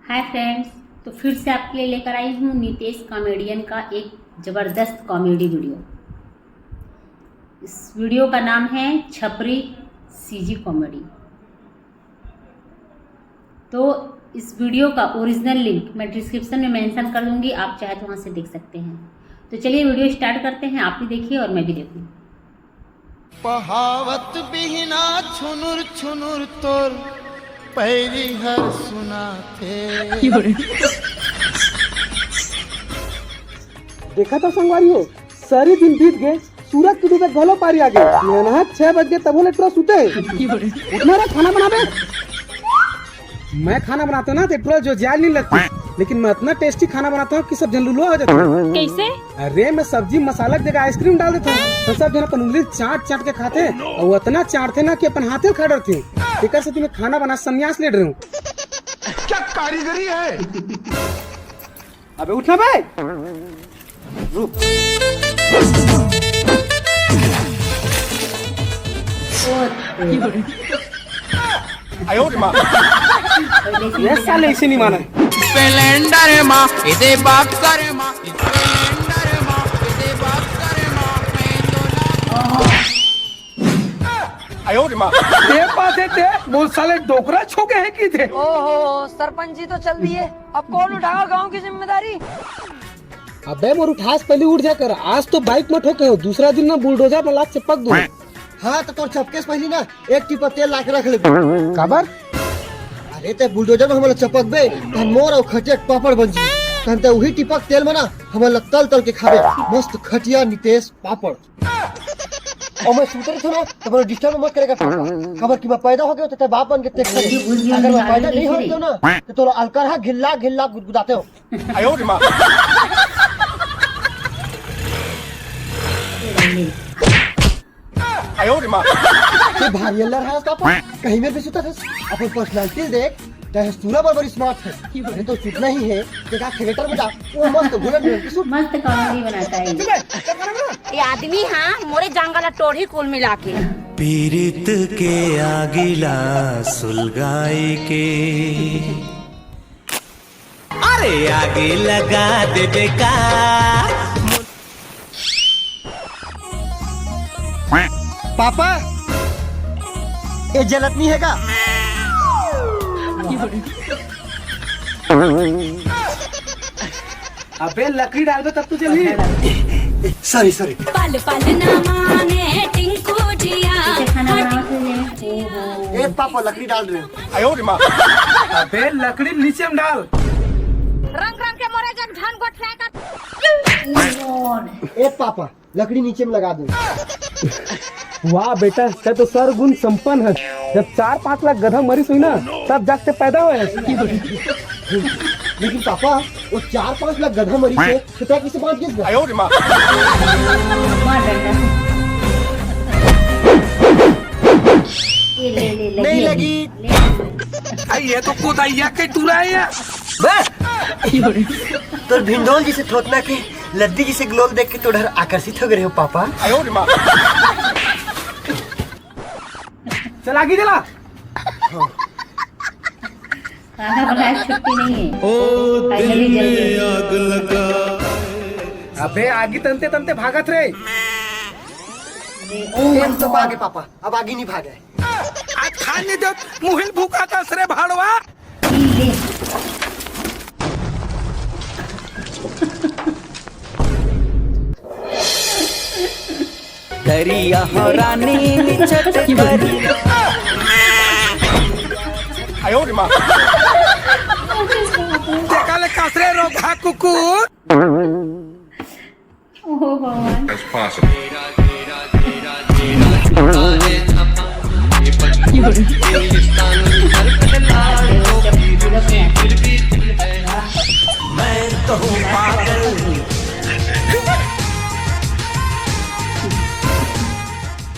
Hi friends, तो फिर से आपके लिए लेकर आई हूँ नितेश कॉमेडियन का एक ज़बरदस्त कॉमेडी वीडियो। इस वीडियो का नाम है छपरी सीजी कॉमेडी। तो इस वीडियो का ओरिजिनल लिंक मैं डिस्क्रिप्शन में मेंशन कर दूंगी, आप चाहे तो वहाँ से देख सकते हैं। तो चलिए वीडियो स्टार्ट करते हैं, आप भी देखिए और मैं भी देखूँ। पहावत बिहना छुनुर छुनुर तोर पैरी हर सुना थे। देखा था संगवारियों, सारे दिन बीत गए, सूरज की डूबे गलो पारी आ गए। नहा 6 बज गए तब बोले ट्रो सुते उठना रहा खाना बनावे। मैं खाना बनाता हूँ ना तो ट्रो जो जाल नहीं लगती, लेकिन मैं इतना टेस्टी खाना बनाता हूँ कि सब जन लुलुआ हो जाते हैं। कैसे? अरे मैं सब्जी मसाला की जगह आइसक्रीम डाल देता हूँ तो सब जन अपन उंगली चाट चाट के खाते हैं, और वो इतना चाटते ना कि अपन हाथे खा डरते हैं। टिकर से तुम्हें खाना बना संन्यास ले रहे हूँ। क्या कारीगरी है? अबे उठना भाई, रुक। आयो रे माँ। ये साले इसे नहीं माना। स्प्लेंडर माँ इसे बात करे माँ, स्प्लेंडर माँ इसे बात करे माँ, आयो रे माँ। ये बात है ते, वो साले डोकरा छोके हैं की थे। ओहो, सरपंच जी तो चल दिए, अब कौन उठाएगा गांव की जिम्मेदारी? अबे मोर उठास पहले उठ जा कर, आज तो बाइक में ठोके हो, दूसरा दिन ना बुलडोजर में लात चिपक दूं। हाँ तो तोर चपके से पहले ना एक टिपा तेल ला के रख ले। खबर? अरे ते बुलडोजर में हमला चपक बे, हम मोर और खटिया पापड़ बन जी। कहते वही टिपक तेल में ना हमला तल तल के खाबे, मस्त खटिया नितेश पापड़। और मैं सुतर था ना तो बोलो डिस्टर्ब मत करेगा। खबर कि मैं पैदा हो गया तो ते बाप बन के तेरे करे। अगर मैं पैदा नहीं हो गया ना तो तोरा अलकरहा घिल्ला घिल्ला गुदगुदाते हो। आयो रे माँ। आयो रे माँ। ये भारी अल्लाह है उसका पापा, कहीं में भी सुता था। अपन पर्सनालिटी देख, ते सूरा बड़ी स्मार्ट है। अरे तो सुतना ही है, देखा थिएटर में जा, वो मस्त बुलेट में मस्त कॉमेडी बनाता है ये आदमी हाँ मोरे जंगल टोढ़ी कुल मिला के पीरित के आगिला सुलगाई के, अरे आगे लगा दे बेकार। पापा ये जलत नहीं है का? अबे लकड़ी डाल दो तब तो चलिए। Sorry sorry. पल पल न माने टिंकू जिया। खाना बनाते ए पापा लकड़ी डाल रहे हो। आयो रे माँ। अबे लकड़ी नीचे में डाल। रंग रंग के मोरे जग धन गोट फेंक। ए पापा लकड़ी नीचे में लगा दो। वाह बेटा, ते तो सर्वगुण संपन्न है। जब 4-5 लाख गधा मरीज हुई ना तब जाके पैदा हुए हैं। लेकिन पापा वो 4-5 लाख गधा मरीज थे तो क्या किसी बात किस? आयो रे माँ। नहीं लगी। ये तो कुदाइया के टूरा है। तो भिंडोल जिसे थोतना के लद्दी जिसे ग्लोल देख के तो डर आकर्षित हो गए हो पापा। आयो रे माँ। चल आगे चला। खाना बनाए छुट्टी नहीं है। ओ दिल में आग लगा। अबे आगे तंते तंते भागत रहे। हम तो भागे पापा, अब आगे नहीं भागे। आज खाने दो मुहिल भूखा था सरे भाड़वा। दरिया हो रानी छट करी। आयो रे माँ। देखा ले कसरे रोगा कुकुर। ओह भगवान। मैं तो हूँ पागल।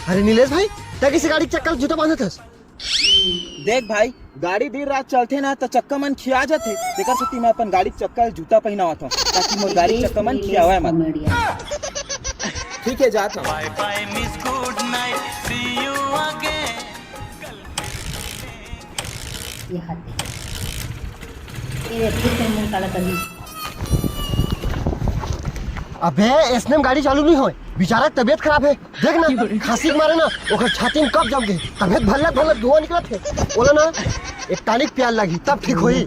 अरे नीलेश भाई क्या किसी गाड़ी के चक्कर में जूता बांधा था? देख भाई, गाड़ी देर रात चलते ना तो चक्का मन खिया जाते। देखा सकती मैं अपन गाड़ी चक्का जूता पहना हुआ था ताकि मोर गाड़ी चक्का मन खिया हुआ है मत। ठीक है जाता हूँ। Bye bye miss good night, see you again. ये हाथ ये फिर से मुंह काला कर दी। अबे इसने गाड़ी चालू नहीं हो, बेचारा तबीयत खराब है। देख ना खांसी के मारे ना ओकर छाती में कब जम गई, तबीयत भल्ला धुआं निकला थे। बोला ना एक टानिक प्याल लगी तब ठीक हुई।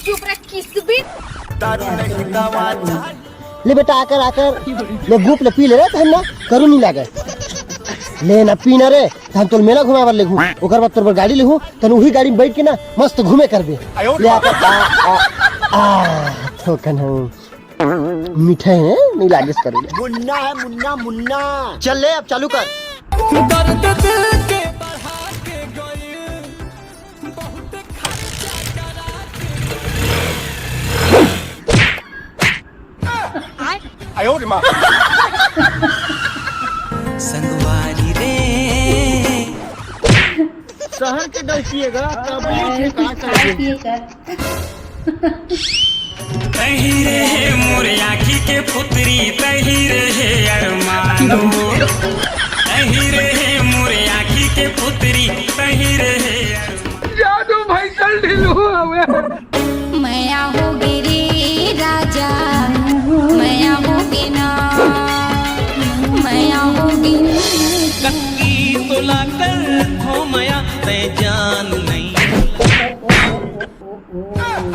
चुप रह किसबिन। ले बेटा आकर ले गुप ले पी ले रे तहन ना करू नहीं लागे। ले ना पी ना रे तहन तोल मेला घुमावर ले घूम, ओकर बाद तोर पर गाड़ी ले हूं तन वही गाड़ी में बैठ के ना मस्त घूमे करबे। ले आकर आ ठोकन हूं मीठा है नहीं लागे करे। मुन्ना है मुन्ना मुन्ना। चल ले अब चालू कर। दर्द दिल के बढ़ा के गए बहुत खर्चा करा के। 哎呦我的妈！ संगवारी रे शहर के डलसिएगा तही रे मोरे आँखी के पुतरी तही रे अरमानो तही रे मोरे आँखी के पुतरी तही रे जादू भाई चल ढिलू मैं होगी रे राजा मैं होगी ना मैं होगी। कक्की तो लाकर हो मया तै जान नहीं।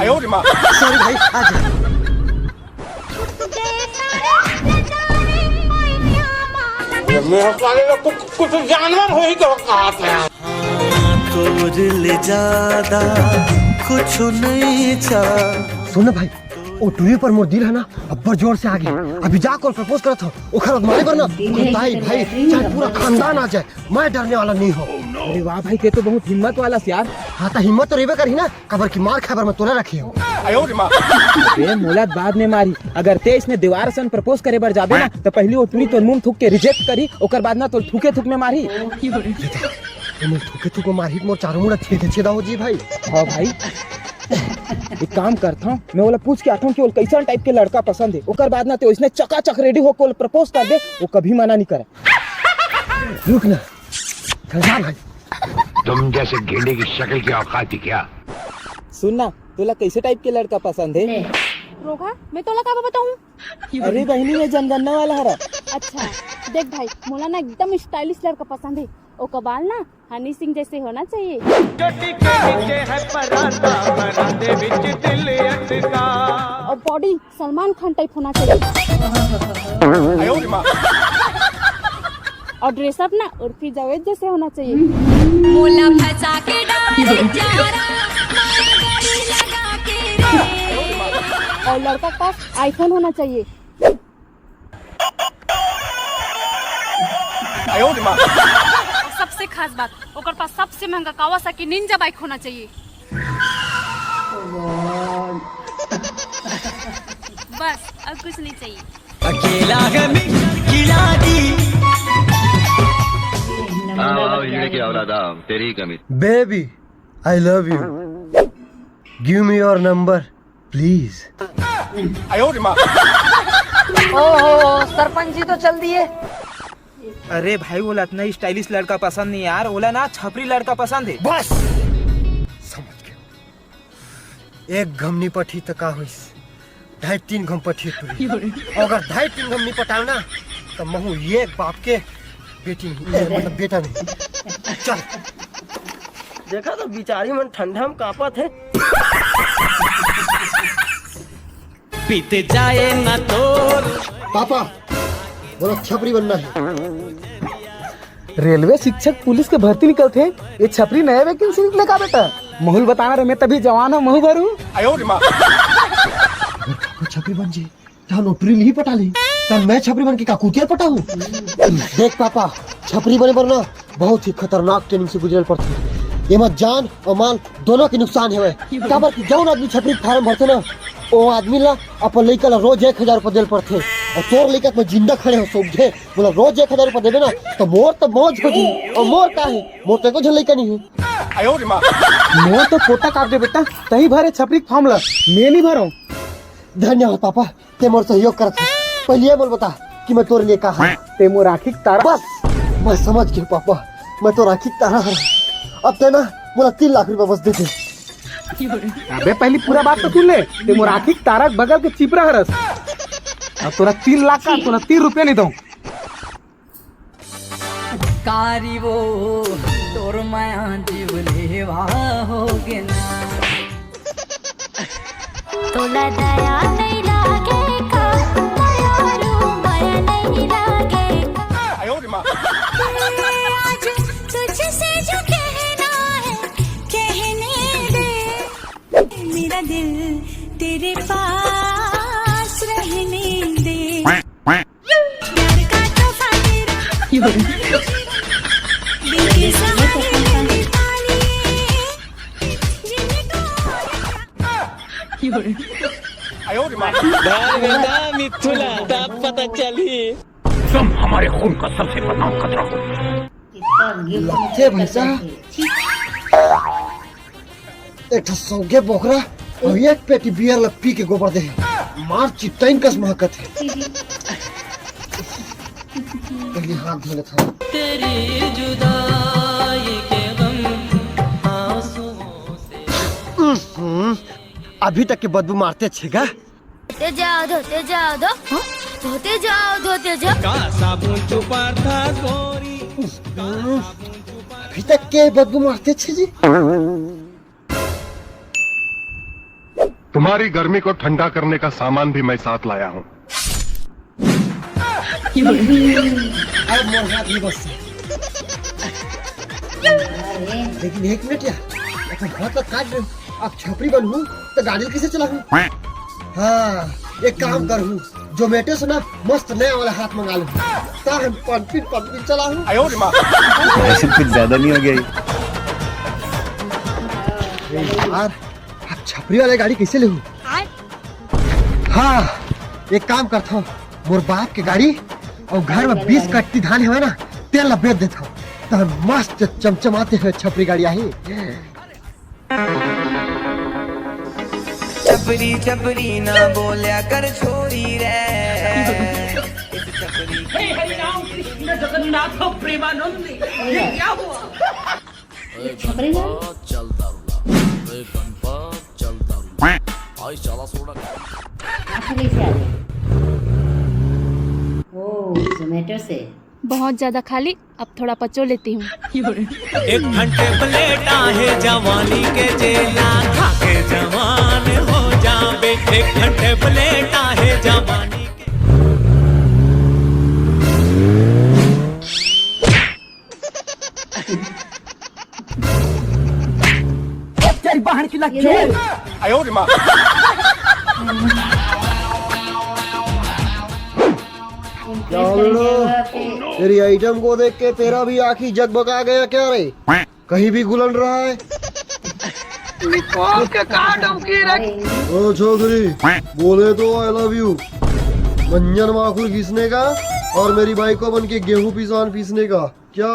哎呦我的妈！ सॉरी भाई आज मेरे साले का कुछ जानवर हो ही तो कहा था। तोर ले ज्यादा कुछ नहीं था। सुन भाई ओ टूरी पर मोर दिल है ना अब्बर जोर से आ गया। अभी जाकर प्रपोज करत हो ओखर मारे पर ना भाई भाई चाहे पूरा खानदान आ जाए मैं डरने वाला नहीं हो। अरे वाह भाई के तो बहुत हिम्मत वाला से यार। हाँ तो हिम्मत तो रेबे करी ना कबर की मार खबर में तोला रखी हो। 哎呦我的妈！ बे मोलत बाद में मारी। अगर ते इसने दीवार सन प्रपोज करे बर जाबे ना तो पहली वो टूरी तो मुंह थूक के रिजेक्ट करी ओकर बाद ना तो थूके थूक में मारी। तुम थूके थूको मारी मोर चारों मुड़ा छेदा हो जी भाई। हाँ भाई एक काम करता हूँ मैं बोला पूछ के आता हूँ कि वो कैसा टाइप के लड़का पसंद है ओकर बाद ना तो इसने चकाचक रेडी होकर प्रपोज कर दे वो कभी मना नहीं करे। रुक ना जा भाई। तुम जैसे गेंडे की शक्ल की औकात थी क्या? सुनना तोला कैसे टाइप के लड़का पसंद है? रोगा मैं तोला का बताऊं। अरे बहनी में जनगणना वाला हरा। अच्छा देख भाई मोला ना एकदम स्टाइलिश लड़का पसंद है। ओ कबाल ना हनी सिंह जैसे होना चाहिए। और बॉडी सलमान खान टाइप होना चाहिए। 哎呦我的妈！ और ड्रेसअप ना उर्फी जावेद जैसे होना चाहिए। मोला फंसा के डाले जारा माया लगा के रे। और लड़का का पास आईफोन होना चाहिए। 哎呦我的妈！ सबसे खास बात ओकर पास सबसे महंगा कावासाकी निंजा बाइक होना चाहिए। बस अब कुछ नहीं चाहिए। अकेला गमी खिला दी। की औलादा तेरी ही कमी। Baby I love you give me your number please. 哎呦我的妈！ ओहो सरपंच जी तो चल दिए। अरे भाई बोला इतना स्टाइलिश लड़का पसंद नहीं यार बोला ना छपरी लड़का पसंद है। बस समझ गया। एक घमनी पठी तो का हुई 2.5-3 घम पठी टूरी। अगर 2.5-3 घम नहीं पटाल ना तो महू ये बाप के बेटी नहीं मतलब बेटा नहीं। चल देखा तो बिचारी मन ठंडा में कांपा थे। बीत जाए ना तो पापा बोला छपरी बनना है। रेलवे शिक्षक पुलिस के भर्ती निकलते ये छपरी नया वैकेंसी निकले का बेटा महूल बताना रे मैं तभी जवान हूँ महू भरू। 哎呦我的妈！ छपरी बन जी तो नौकरी नहीं पटा ली तो मैं छपरी बन के काकुतिया पटा हूँ। देख पापा छपरी बने पर ना बहुत ही खतरनाक ट्रेनिंग से गुजरल पड़ती। ये मत जान और माल दोनों के नुकसान है। काबर की जौन आदमी छपरी फार्म भरते ना वो आदमी ला अपन लड़का ला रोज 1000 रुपया दिल पड़ते और तोर लड़का में जिंदा खड़े हो समझे बोला रोज 1000 रुपया देवे ना तो मोर तो मौज हो जी। और मोर का है मोर तो कुछ लड़का नहीं है। 哎呦我的妈！ मोर तो पोता काट दे बेटा तही भरे छपरी फॉर्म ला मैं नहीं भरो। धन्यवाद पापा ते मोर सहयोग करत है। पहले ये बोल बता कि मैं तोरे लिए कहा ते मोर आखिर तारा। बस मैं समझ गया पापा मैं तो राखी तारा हूँ। अब ते ना बोला 3 लाख रुपया बस दे दे। अबे पहली पूरा बात तो सुन ले, ते मोर आखिक तारक बगल के चिपरा हरस। अब तोरा 3 लाख का तोरा 3 रुपया नहीं दूं। कारी वो तोर माया जीवलेवा होगे ना तोला दया नहीं लागे का दयालु माया नहीं लागे आज तुझसे जो कहना है कहने दे मेरा दिल तेरे पास रहने दे प्यार का तोहफा तेरा दिल के सहारे बिता लिए जिनको इसका गिफ्ट थे भैसा एक सौगे बोकरा और एक पेटी बियर ला पी के गोबर दे मार चिट्टाइन कस महकत है पहले हाथ धो लेता हूँ। अभी तक के बदबू मारते छेगा। धोते जाओ धोते जाओ धोते जाओ धोते जाओ अभी तक के बदबू मारते छे जी। तुम्हारी गर्मी को ठंडा करने का सामान भी मैं साथ लाया हूँ। अब मोर हाथ नहीं बस लेकिन 1 मिनट यार बहुत तो काट दे। अब छपरी बनूं तो गाड़ी कैसे चलाऊं? हाँ एक काम करूं जोमेटो से ना मस्त नया वाला हाथ मंगा लूं ताकि पंपिन चलाऊं। ऐसे कुछ ज्यादा नहीं हो गया यार अब छपरी वाला गाड़ी कैसे लूं? हाँ एक काम करता हूँ मोर बाप के गाड़ी और घर में 20 कट्टी धान है ना तेल ला बेच देता हूँ तो मस्त चमचमाते हुए छपरी गाड़ी आई। छपरी छपरी ना बोलिया कर छोरी रे छपरी गाड़ी आखिर कैसे आ गई? ओह जोमेटो से। बहुत ज्यादा खाली, अब थोड़ा पचो लेती हूँ। 1 घंटे प्लेटा है जवानी के जेला खा के जवान हो जाबे 1 घंटे प्लेटा है जवानी के तेरी बहन की लग तेरी आइटम को देख के तेरा भी आँखी जगबगा गया क्या रे? कहीं भी गुलन रहा है? ओ छोकरी बोले तो आई लव यू मंजन माखुर घिसने का और मेरी बाइक को बन के गेहूं पिसान पीसने का क्या?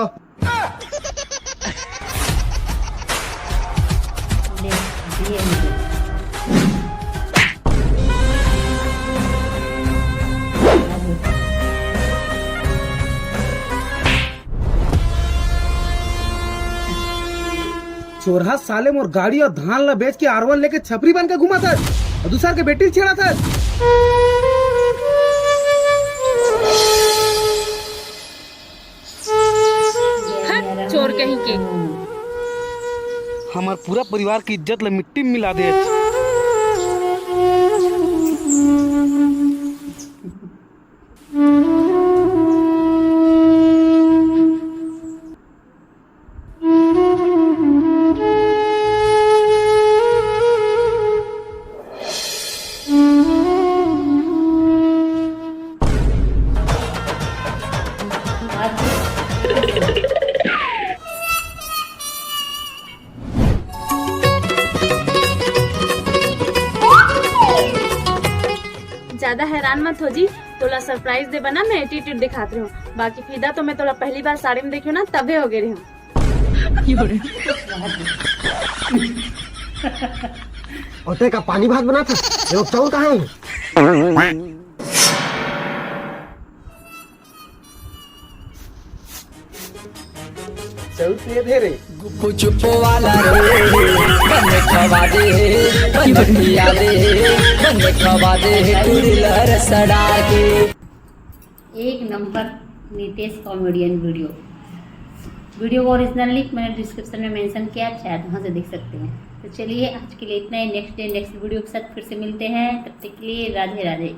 चोरहा साले मोर गाड़ी और धान ला बेच के R1 लेके छपरी बन के घुमा था और दूसरा के बेटी छेड़ा था। चोर कहीं के। हमार पूरा परिवार की इज्जत ला मिट्टी में मिला दे। ज्यादा हैरान मत हो जी, तोला सरप्राइज दे बना मैं एटीट्यूड दिखाती हूँ। बाकी फिदा तो मैं तोला पहली बार साड़ी में देखी हूँ ना तबे हो गई हूँ। होटे का पानी भात बना था ये चावल कहाँ है? चौथे धेरे चुप वाला रे बने खवा दे बने पिया दे बने खवा दे टूरिलर सड़ा के। एक नंबर नितेश कॉमेडियन वीडियो का ओरिजिनल लिंक मैंने डिस्क्रिप्शन में मेंशन किया, आप शायद वहाँ से देख सकते हैं। तो चलिए आज के लिए इतना ही। नेक्स्ट वीडियो के साथ फिर से मिलते हैं, तब तक के लिए राधे राधे।